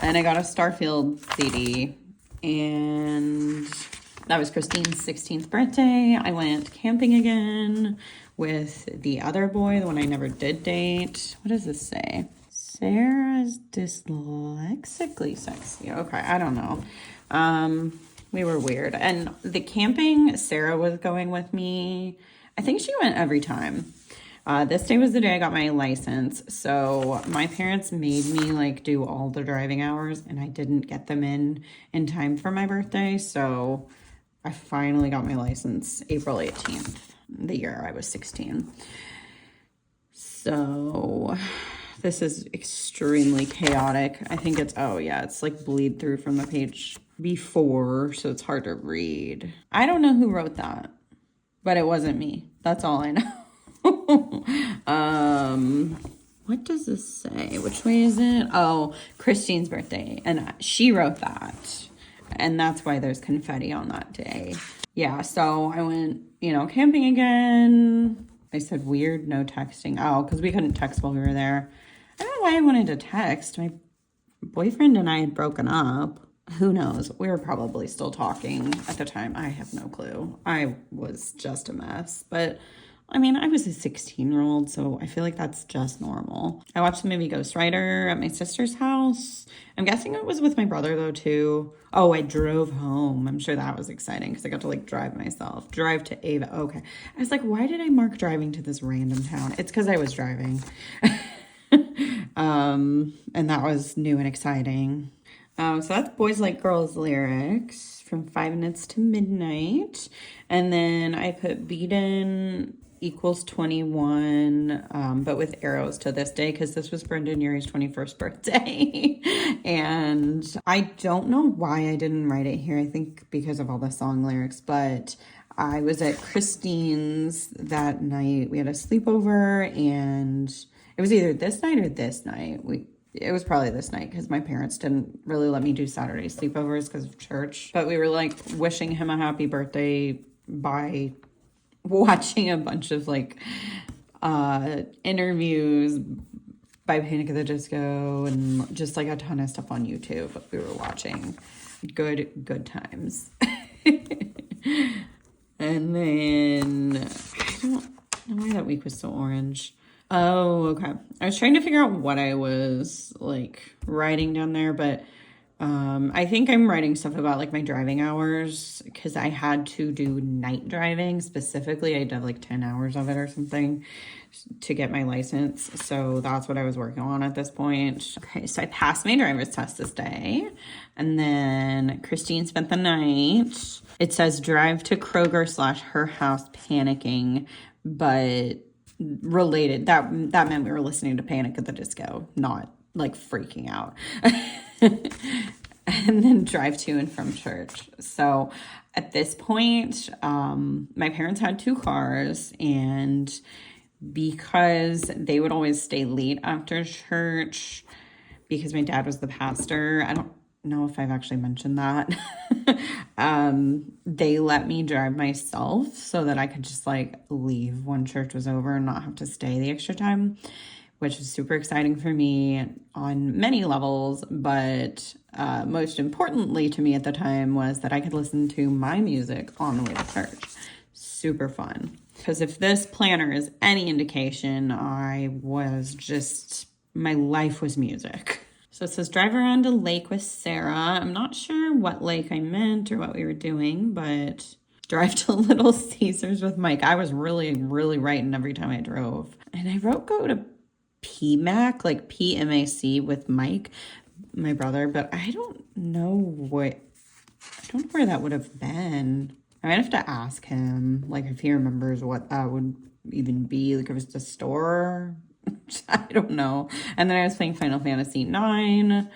And I got a Starfield CD, and that was Christine's 16th birthday. I went camping again with the other boy, the one I never did date. What does this say? Sarah's dyslexically sexy. Okay, I don't know. We were weird. And the camping, Sarah was going with me. I think she went every time. This day was the day I got my license. So my parents made me like do all the driving hours, and I didn't get them in time for my birthday. So I finally got my license April 18th, the year I was 16. So this is extremely chaotic. I think it's like bleed through from the page before, so it's hard to read. I don't know who wrote that, but it wasn't me. That's all I know. What does this say? Which way is it? Oh, Christine's birthday. And she wrote that. And that's why there's confetti on that day. Yeah, so I went, camping again. I said weird, no texting. Oh, because we couldn't text while we were there. I don't know why I wanted to text. My boyfriend and I had broken up. Who knows? We were probably still talking at the time. I have no clue. I was just a mess. But I mean, I was a 16-year-old, so I feel like that's just normal. I watched the movie Ghost Rider at my sister's house. I'm guessing it was with my brother, though, too. Oh, I drove home. I'm sure that was exciting because I got to, like, drive myself. Drive to Ava. Okay. I was like, why did I mark driving to this random town? It's because I was driving. And that was new and exciting. So that's Boys Like Girls lyrics from 5 minutes to midnight. And then I put Beaten equals 21, but with arrows to this day, because this was Brendan Urie's 21st birthday. And I don't know why I didn't write it here. I think because of all the song lyrics, but I was at Christine's that night. We had a sleepover, and it was either this night or this night. It was probably this night because my parents didn't really let me do Saturday sleepovers because of church. But we were like wishing him a happy birthday by watching a bunch of like interviews by Panic at the Disco and just like a ton of stuff on YouTube we were watching. Good times. And then I don't know why that week was so orange. Oh, okay. I was trying to figure out what I was like writing down there, but I think I'm writing stuff about like my driving hours because I had to do night driving specifically. I did like 10 hours of it or something to get my license. So that's what I was working on at this point. Okay, so I passed my driver's test this day, and then Christine spent the night. It says drive to Kroger / her house panicking, but related. That meant we were listening to Panic at the Disco, not like freaking out. And then drive to and from church. So at this point, my parents had 2 cars, and because they would always stay late after church because my dad was the pastor, I don't know if I've actually mentioned that. They let me drive myself so that I could just like leave when church was over and not have to stay the extra time, which was super exciting for me on many levels. But most importantly to me at the time was that I could listen to my music on the way to church. Super fun. Because if this planner is any indication, my life was music. So it says drive around a lake with Sarah. I'm not sure what lake I meant or what we were doing, but drive to Little Caesars with Mike. I was really, really writing every time I drove. And I wrote go to PMAC, like PMAC with Mike, my brother, but I don't know where that would have been. I might have to ask him, like, if he remembers what that would even be. Like, if it's the store, I don't know. And then I was playing Final Fantasy IX,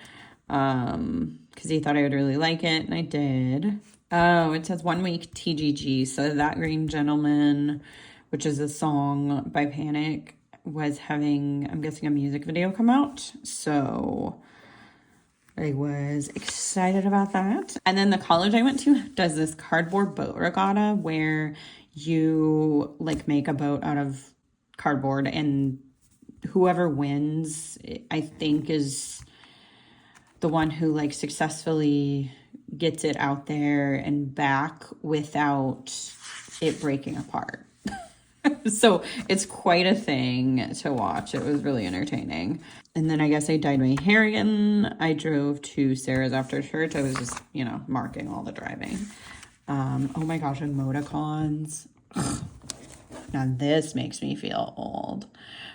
because he thought I would really like it, and I did. Oh, it says 1 week TGG. So That Green Gentleman, which is a song by Panic, was having, I'm guessing, a music video come out. So I was excited about that. And then the college I went to does this cardboard boat regatta where you like make a boat out of cardboard, and whoever wins, I think, is the one who like successfully gets it out there and back without it breaking apart. So it's quite a thing to watch. It was really entertaining. And then I guess I dyed my hair again. I drove to Sarah's after church. I was just, marking all the driving. Oh my gosh, emoticons. Now this makes me feel old.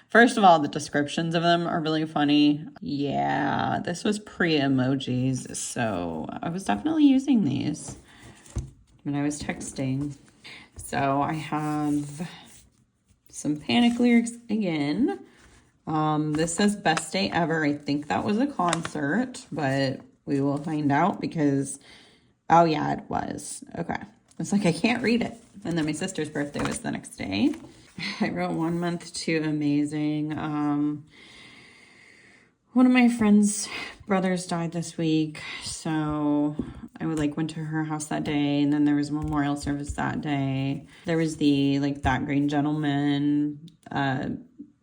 First of all, the descriptions of them are really funny. Yeah, this was pre-emojis, so I was definitely using these when I was texting. So I have some Panic lyrics again. This says best day ever. I think that was a concert, but we will find out because, oh yeah, it was. Okay. It's like, I can't read it. And then my sister's birthday was the next day. I wrote 1 month to amazing. One of my friend's brothers died this week, so I went to her house that day, and then there was a memorial service that day. There was the That Green Gentleman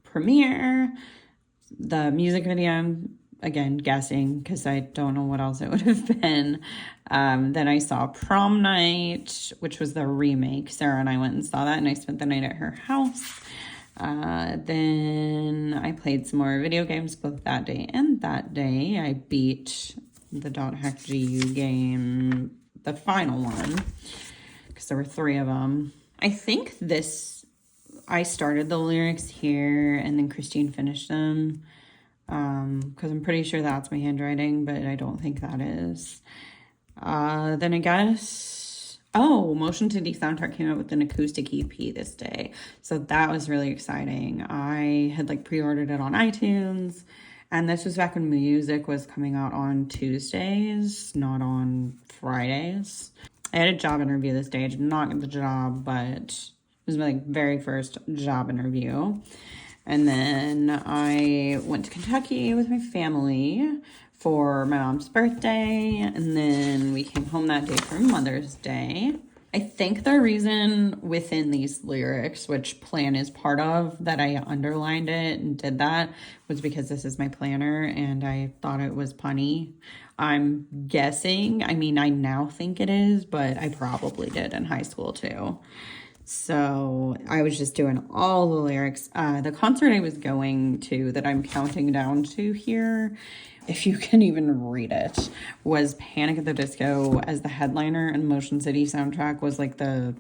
premiere, the music video again, guessing because I don't know what else it would have been. Then I saw Prom Night, which was the remake. Sarah and I went and saw that, and I spent the night at her house. Then I played some more video games both that day and that day. I beat the .hack.gu game, the final one, because there were 3 of them. I think I started the lyrics here and then Christine finished them, because I'm pretty sure that's my handwriting, but I don't think that is. Then I guess, Motion to D soundtrack came out with an acoustic EP this day, so that was really exciting. I had like pre-ordered it on iTunes, and this was back when music was coming out on Tuesdays, not on Fridays. I had a job interview this day. I did not get the job, but it was my very first job interview. And then I went to Kentucky with my family for my mom's birthday, and then we came home that day for Mother's Day. I think the reason within these lyrics, which plan is part of, that I underlined it and did that was because this is my planner and I thought it was punny. I'm guessing. I mean, I now think it is, but I probably did in high school too. So I was just doing all the lyrics. The concert I was going to that I'm counting down to here, if you can even read it, was Panic at the Disco as the headliner, and Motion City soundtrack was like the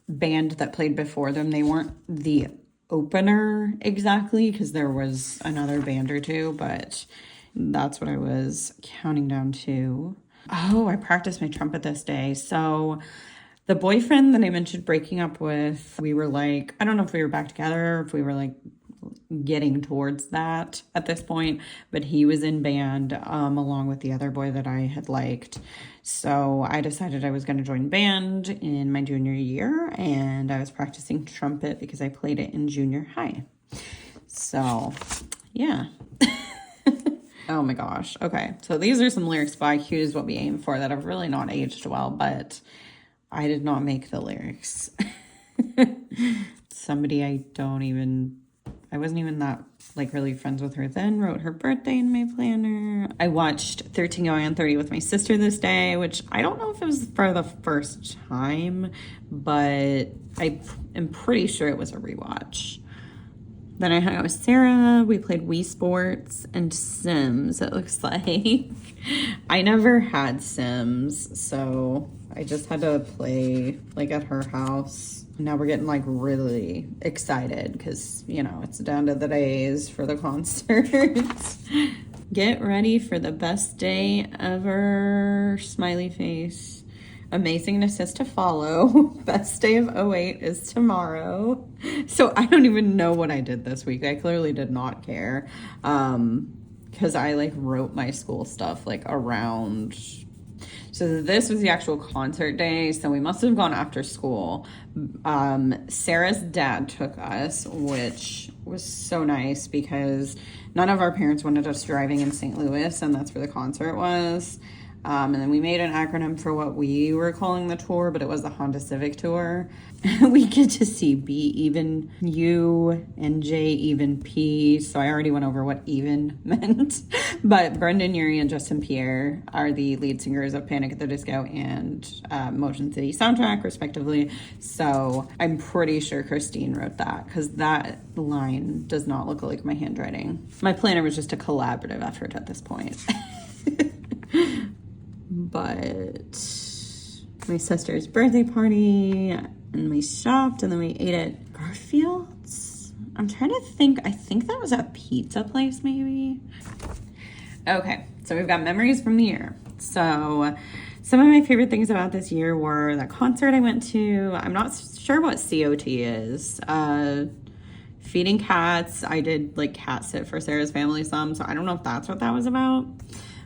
band that played before them. They weren't the opener exactly because there was another band or two, but that's what I was counting down to. Oh, I practiced my trumpet this day. So the boyfriend that I mentioned breaking up with, we were like, I don't know if we were back together or if we were like getting towards that at this point, but he was in band along with the other boy that I had liked. So I decided I was going to join band in my junior year, and I was practicing trumpet because I played it in junior high. So yeah. Oh my gosh. Okay. So these are some lyrics by Cute Is What We Aim For that have really not aged well, but I did not make the lyrics. Somebody I wasn't even that like really friends with her then wrote her birthday in my planner. I watched 13 Going on 30 with my sister this day, which I don't know if it was for the first time, but I am pretty sure it was a rewatch. Then I hung out with Sarah. We played Wii Sports and Sims, it looks like. I never had Sims, so I just had to play like at her house. Now we're getting like really excited because, it's down to the days for the concert. Get ready for the best day ever. Smiley face. Amazingness is to follow. Best day of '08 is tomorrow. So I don't even know what I did this week. I clearly did not care. Because I like wrote my school stuff like around. So this was the actual concert day. So we must have gone after school. Sarah's dad took us, which was so nice because none of our parents wanted us driving in St. Louis, and that's where the concert was. And then we made an acronym for what we were calling the tour, but it was the Honda Civic Tour. We get to see B even U and J even P. So I already went over what even meant. But Brendan Urie and Justin Pierre are the lead singers of Panic at the Disco and Motion City soundtrack, respectively. So I'm pretty sure Christine wrote that because that line does not look like my handwriting. My planner was just a collaborative effort at this point. But my sister's birthday party, and we shopped, and then we ate at Garfield's. I'm trying to think. I think that was a pizza place, maybe. Okay, so we've got memories from the year. So some of my favorite things about this year were the concert I went to. I'm not sure what COT is. Feeding cats. I did like cat sit for Sarah's family some, so I don't know if that's what that was about.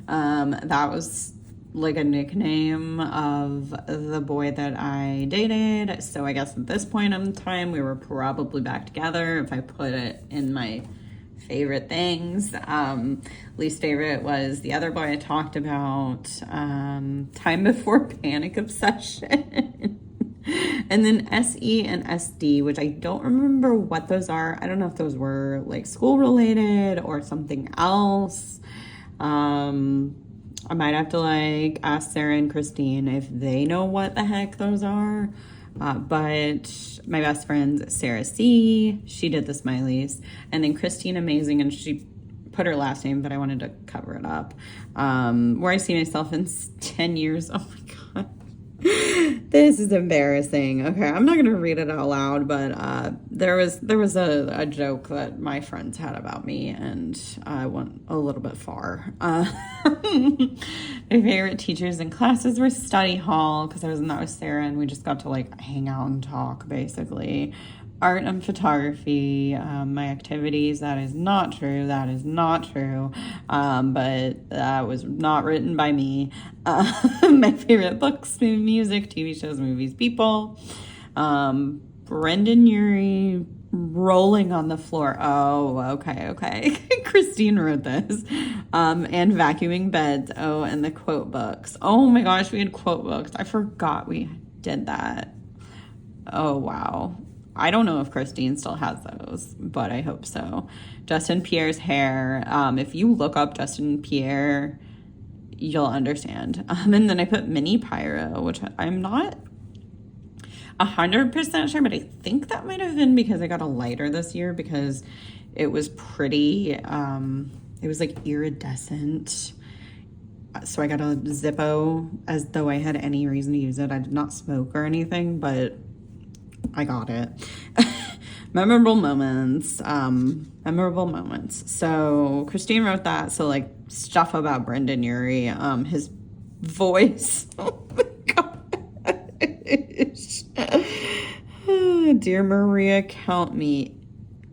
That was like a nickname of the boy that I dated. So I guess at this point in time, we were probably back together if I put it in my favorite things. Least favorite was the other boy I talked about, Time Before Panic Obsession. And then SE and SD, which I don't remember what those are. I don't know if those were like school related or something else. I might have to like ask Sarah and Christine if they know what the heck those are. But my best friend, Sarah C., she did the smileys. And then Christine Amazing, and she put her last name, but I wanted to cover it up. Where I see myself in 10 years. Oh my God. This is embarrassing. Okay, I'm not gonna read it out loud, but there was a joke that my friends had about me, and I went a little bit far. My favorite teachers and classes were study hall, because I was in that with Sarah, and we just got to like hang out and talk, basically. Art and photography, my activities, that is not true, but that was not written by me. My favorite books, music, TV shows, movies, people. Brendan Urie, rolling on the floor. Oh, okay. Christine wrote this. And vacuuming beds. Oh, and the quote books. Oh my gosh, we had quote books. I forgot we did that. Oh, wow. I don't know if Christine still has those, but I hope so. Justin Pierre's hair. If you look up Justin Pierre, you'll understand. And then I put mini pyro, which I'm not 100% sure, but I think that might have been because I got a lighter this year, because it was pretty, it was like iridescent. So I got a Zippo as though I had any reason to use it. I did not smoke or anything, but I got it. Memorable moments. So Christine wrote that. So like stuff about Brendan Urie, his voice. Oh my gosh. Dear Maria, count me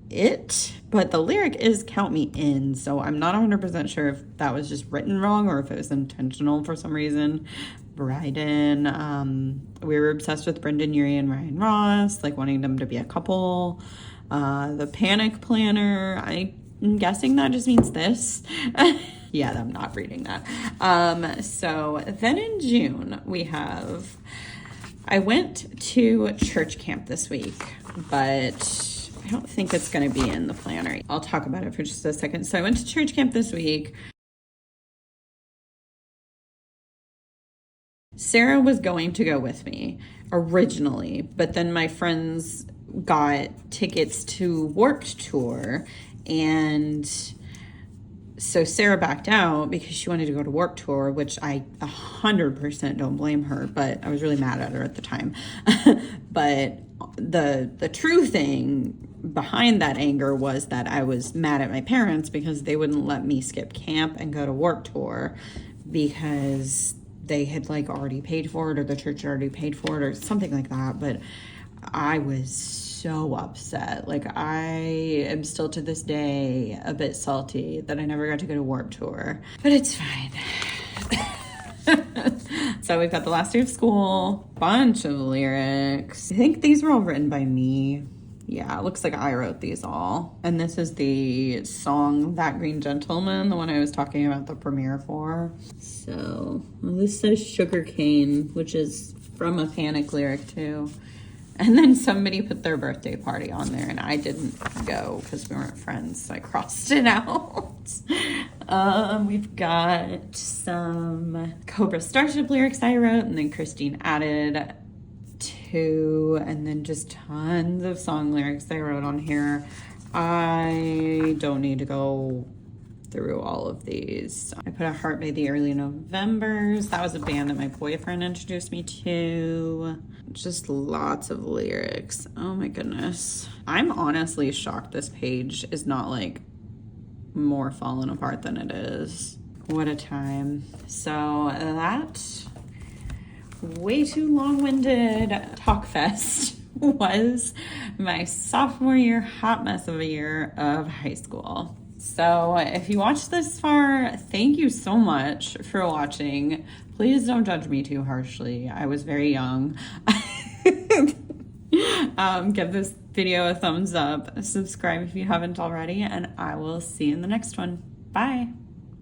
it. But the lyric is count me in. So I'm not 100% sure if that was just written wrong or if it was intentional for some reason. Bryden, we were obsessed with Brendan Urie and Ryan Ross, like wanting them to be a couple. The panic planner, I'm guessing that just means this. Yeah, I'm not reading that. So then in June I went to church camp this week, but I don't think it's going to be in the planner. I'll talk about it for just a second. So I went to church camp this week. Sarah was going to go with me originally, but then my friends got tickets to Warped Tour, and so Sarah backed out because she wanted to go to Warped Tour, which I 100% don't blame her, but I was really mad at her at the time. But the true thing behind that anger was that I was mad at my parents because they wouldn't let me skip camp and go to Warped Tour because they had like already paid for it, or the church had already paid for it, or something like that. But I was so upset. Like, I am still to this day a bit salty that I never got to go to Warped Tour, but it's fine. So we've got the last day of school, bunch of lyrics. I think these were all written by me. Yeah, it looks like I wrote these all. And this is the song, That Green Gentleman, the one I was talking about the premiere for. So, well, this says Sugarcane, which is from a Panic lyric too. And then somebody put their birthday party on there, and I didn't go because we weren't friends, so I crossed it out. We've got some Cobra Starship lyrics I wrote, and then Christine added two, and then just tons of song lyrics I wrote on here. I don't need to go through all of these. I put a heart by the Early Novembers. That was a band that my boyfriend introduced me to. Just lots of lyrics. Oh my goodness. I'm honestly shocked this page is not like more fallen apart than it is. What a time. So that way too long-winded talk fest was my sophomore year hot mess of a year of high school. So if you watched this far, thank you so much for watching. Please don't judge me too harshly. I was very young. Give this video a thumbs up, subscribe if you haven't already, and I will see you in the next one. Bye.